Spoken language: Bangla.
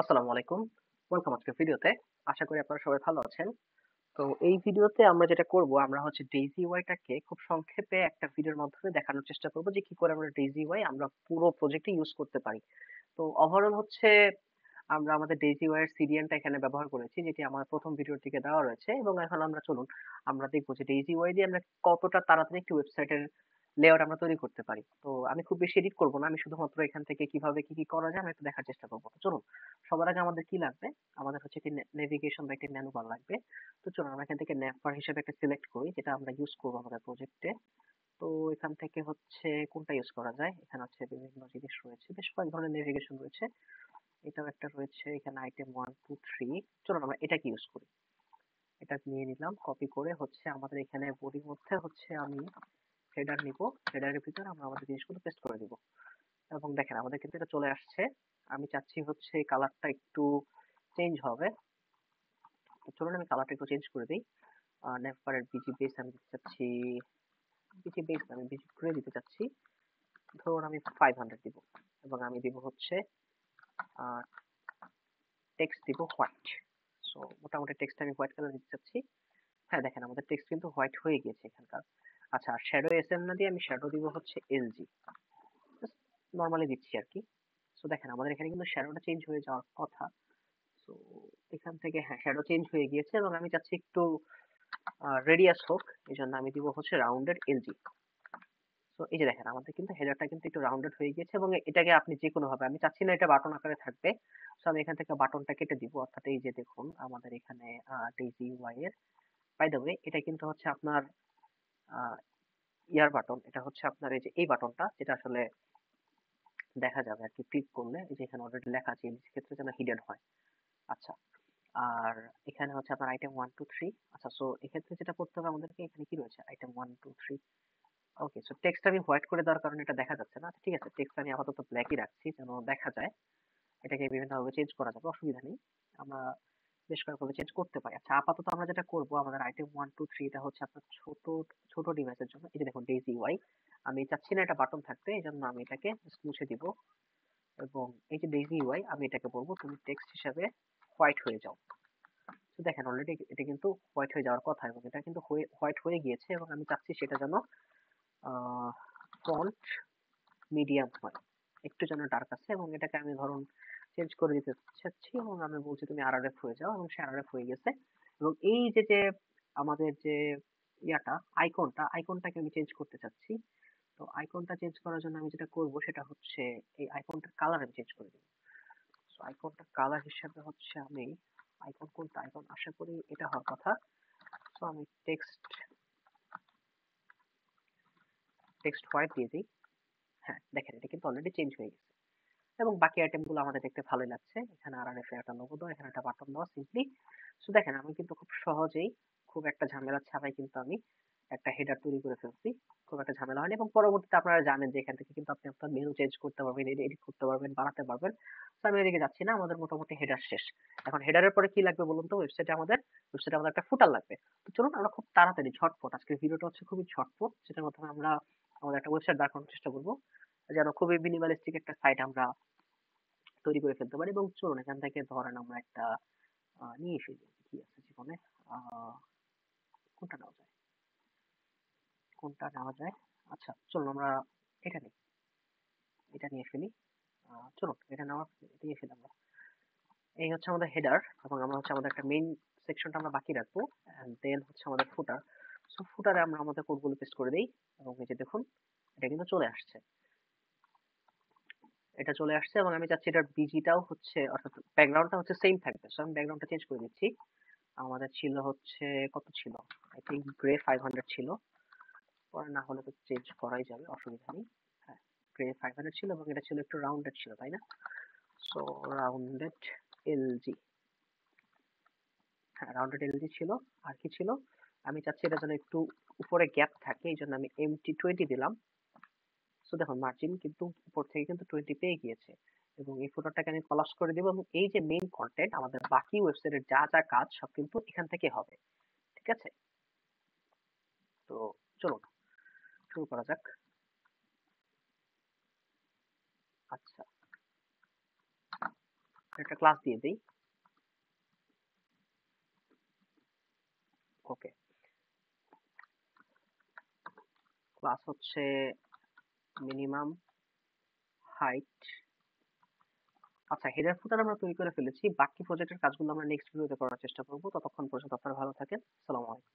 আসসালামু আলাইকুম। ওয়েলকাম আজকের ভিডিওতে। আশা করি আপনারা সবাই ভালো আছেন। তো এই ভিডিওতে আমরা যেটা করব, আমরা হচ্ছে ডেইজি ওয়াইটাকে খুব সংক্ষেপে একটা ভিডিওর মাধ্যমে দেখানোর চেষ্টা করব যে কি করে আমরা ডেইজি ওয়াই আমরা পুরো প্রজেক্টে ইউজ করতে পারি। তো ওভারঅল হচ্ছে আমরা আমাদের ডেইজি ওয়াই এর সিডিএনটা এখানে ব্যবহার করেছি, যেটি আমার প্রথম ভিডিওর দিকে দেওয়া রয়েছে। এবং এখন আমরা চলুন আমরা দেখব যে ডেইজি ওয়াই দিয়ে আমরা কতটা তাড়াতাড়ি একটি ওয়েবসাইটের লেআউট আমরা তৈরি করতে পারি। তো আমি খুব বেশি এডিট করব না, আমি শুধুমাত্র এখান থেকে কিভাবে কি কি করা যায় আমি একটু দেখার চেষ্টা করব। তো চলুন, সবার আগে আমাদের কি লাগবে? আমাদের হচ্ছে একটি নেভিগেশন বা একটি মেনু বার লাগবে। তো চলুন আমরা এখান থেকে nav bar হিসেবে একটা সিলেক্ট করি, যেটা আমরা ইউজ করবো আমাদের প্রজেক্টে। তো এখান থেকে হচ্ছে কোনটা ইউজ করা যায়? এখানে হচ্ছে বিভিন্ন জিনিস রয়েছে, বেশ কয়েক ধরনের নেভিগেশন রয়েছে। এটাও একটা রয়েছে, এখানে আইটেম 1 2 3। চলুন আমরা এটাকে ইউজ করি। এটা নিয়ে নিলাম, কপি করে হচ্ছে আমাদের এখানে বডির মধ্যে হচ্ছে আমি হেডার নিব। হেডারের ভিতরে আমরা আমাদের জিনিসগুলো পেস্ট করে দিব। এবং দেখেন আমাদের কিন্তু এটা চলে আসছে। আমি চাচ্ছি হচ্ছে কালারটা একটু চেঞ্জ হবে। তো চলুন আমি কালারটা একটু চেঞ্জ করে দিই। নেভারের বিজি বেস আমি দিতে চাচ্ছি, বিজি বেস আমি বিজি করে দিতে চাচ্ছি। ধরুন আমি 500 দিব। এবং আমি দিব হচ্ছে টেক্সট দিব হোয়াইট। সো মোটামুটি টেক্সট আমি হোয়াইট কালার দিতে চাচ্ছি। হ্যাঁ দেখেন আমাদের টেক্সট কিন্তু হোয়াইট হয়ে গিয়েছে এখানকার। আচ্ছা, আর শ্যাডো এসএম না দিয়ে আমি শ্যাডো দিব হচ্ছে এলজি। নর্মালি দিচ্ছি আর কি। সো দেখেন আমাদের এখানে কিন্তু শ্যাডোটা চেঞ্জ হয়ে যাওয়ার কথা। সো এখান থেকে হ্যাঁ শ্যাডো চেঞ্জ হয়ে গিয়েছে এবং আমি চাচ্ছি একটু রেডিয়াস হোক, এই জন্য আমি দিব হচ্ছে রাউন্ডেড এলজি। তো এই যে দেখেন আমাদের কিন্তু হেডারটা কিন্তু একটু রাউন্ডেড হয়ে গিয়েছে এবং এটাকে আপনি যে কোনো ভাবে, আমি চাচ্ছি না এটা বাটন আকারে থাকবে। সো আমি এখান থেকে বাটনটা কেটে দিব, অর্থাৎ এই যে দেখুন আমাদের এখানে ডেইজি ওয়াই এর, বাই দ্য ওয়ে এটা কিন্তু হচ্ছে আপনার ইয়ার বাটন, এটা হচ্ছে আপনার এই যে এই বাটনটা, যেটা আসলে দেখা যাবে আর কি ক্লিক করলে, এই যে এখানে অলরেডি লেখা আছে এই ক্ষেত্রে যেন হিডেন হয়। আচ্ছা, আর এখানে হচ্ছে আপনার আইটেম 1 2 3। আচ্ছা, সো এক্ষেত্রে যেটা করতে হবে আমাদেরকে, এখানে কি রয়েছে আইটেম 1 2 3। ওকে, সো টেক্সট আমি হোয়াইট করে দেওয়ার কারণে এটা দেখা যাচ্ছে না। ঠিক আছে, টেক্সট আমি আপাতত ব্ল্যাকই রাখছি যেন দেখা যায়। এটাকে বিভিন্নভাবে চেঞ্জ করা যাবে, অসুবিধা নেই। আমরা বেশ কয়েকভাবে চেঞ্জ করতে পারি। আচ্ছা, আপাতত আমরা যেটা করব, আমাদের আইটেম 1 2 3 এটা হচ্ছে আপনার ছোট ছোট ডিভাইসের জন্য। এই যে দেখুন ডেইজি ওয়াই, আমি চাচ্ছি না এটা বাটন থাকতে, এই জন্য আমি এটাকে just মুছে দিব। এবং এই যে ডেইজি ওয়াই আমি এটাকে বলবো তুমি টেক্সট হিসাবে হোয়াইট হয়ে যাও। তো দেখেন অলরেডি এটা কিন্তু হোয়াইট হয়ে যাওয়ার কথা এবং এটা কিন্তু হোয়াইট হয়ে গিয়েছে এবং আমি চাচ্ছি সেটা যেন ফন্ট মিডিয়াম হয়, একটু যেন ডার্ক আছে। এবং এটাকে আমি ধরুন চেঞ্জ করে দিতে চাচ্ছি এবং আমি বলছি তুমি আরআরএফ হয়ে যাও, এবং সে আরআরএফ হয়ে গেছে। এবং এই যে যে আমাদের যে ইয়াটা আইকনটাকে আমি চেঞ্জ করতে চাচ্ছি। তো আইকনটা চেঞ্জ করার জন্য আমি যেটা করব সেটা হচ্ছে এই আইকনটার কালার আমি চেঞ্জ করে দেবো। সো আইকনটার কালার হিসাবে হচ্ছে আমি আইকন, কোনটা আইকন, আশা করি এটা হওয়ার কথা। সো আমি টেক্সট হোয়াইট দিয়ে দিই। হ্যাঁ দেখেন এটা কিন্তু অলরেডি চেঞ্জ হয়ে গেছে এবং বাকি আইটেম গুলো আমাদের দেখতে ভালোই লাগছে। এখানে আরআরএফ এর একটা লোগো দাও, এখানে একটা বাটন দাও সিম্পলি। সো দেখেন আমি কিন্তু খুব সহজেই, খুব একটা ঝামেলা ছাড়াই কিন্তু আমি একটা হেডার তৈরি করে ফেলছি। খুব একটা ঝামেলা হয়নি এবং পরবর্তীতে আপনারা জানেন যে এখান থেকে কিন্তু আপনি আপনার মেনু চেঞ্জ করতে পারবেন, এডিট করতে পারবেন, বাড়াতে পারবেন। তো আমি এদিকে যাচ্ছি না, আমাদের মোটামুটি হেডার শেষ। এখন হেডারের পরে কি লাগবে বলুন তো? ওয়েবসাইটে আমাদের একটা ফুটার লাগবে। তো চলুন আমরা খুব তাড়াতাড়ি ঝটপট, আজকের ভিডিওটা হচ্ছে খুবই ঝটপট, যেটার মাধ্যমে আমরা আমাদের একটা ওয়েবসাইট দাঁড় করানোর চেষ্টা করবো, যেন খুবই মিনিমালিস্টিক একটা সাইট আমরা তৈরি করে ফেলতে পারি। এবং চলুন এখান থেকে ধরেন আমরা একটা নিয়ে ফেলি, কি আছে জীবনে, আহ কোনটা নেওয়া যায়, কোনটা নেওয়া যায়। আচ্ছা চলুন আমরা এটা নিই, এটা নিয়ে ফেলি। চলুন এটা নিয়ে ফেলি আমরা। এই হচ্ছে আমাদের হেডার এবং আমরা হচ্ছে আমাদের একটা মেইন সেকশনটা আমরা বাকি রাখবো, এন্ড দেন হচ্ছে আমাদের ফুটার। সো ফুটারে আমরা আমাদের কোডগুলো পেস্ট করে দেই এবং এই যে দেখুন এটা কিন্তু চলে আসছে। এটা চলে আসছে এবং আমি চাচ্ছি এটার বিজিটাও হচ্ছে, অর্থাৎ ব্যাকগ্রাউন্ডটা হচ্ছে সেম থাকবে। সো আমি ব্যাকগ্রাউন্ডটা চেঞ্জ করে দিচ্ছি। আমাদের ছিল হচ্ছে কত ছিল, আই থিঙ্ক গ্রে 500 ছিল। পরে না হলে তো চেঞ্জ করাই যাবে, অসুবিধা নেই। হ্যাঁ, গ্রে 500 ছিল এবং এটা ছিল একটু রাউন্ডেড ছিল, তাই না? সো রাউন্ডেড এলজি, হ্যাঁ রাউন্ডেড এলজি ছিল। আর কি ছিল, আমি চাচ্ছি এটা যেন একটু উপরে গ্যাপ থাকে, এই জন্য আমি এমটি 20 দিলাম। সো দেখুন মার্জিন কিন্তু উপর থেকে কিন্তু 20 পেয়ে গিয়েছে। এবং এই ফটোটাকে আমি কলাপস করে দিব এবং এই যে মেইন কন্টেন্ট, আমাদের বাকি ওয়েবসাইটের যা যা কাজ সব কিন্তু এখান থেকে হবে। ঠিক আছে, তো চলুন শুরু করা যাক। আচ্ছা, একটা ক্লাস দিয়ে দেই। ওকে, ক্লাস হচ্ছে মিনিমাম হাইট। আচ্ছা, হেডার ফুটার আমরা তৈরি করে ফেলেছি, বাকি প্রজেক্টের কাজগুলো আমরা নেক্সট ভিডিওতে করার চেষ্টা করব। ততক্ষণ পর্যন্ত আপনারা ভালো থাকেন। আসসালামু আলাইকুম।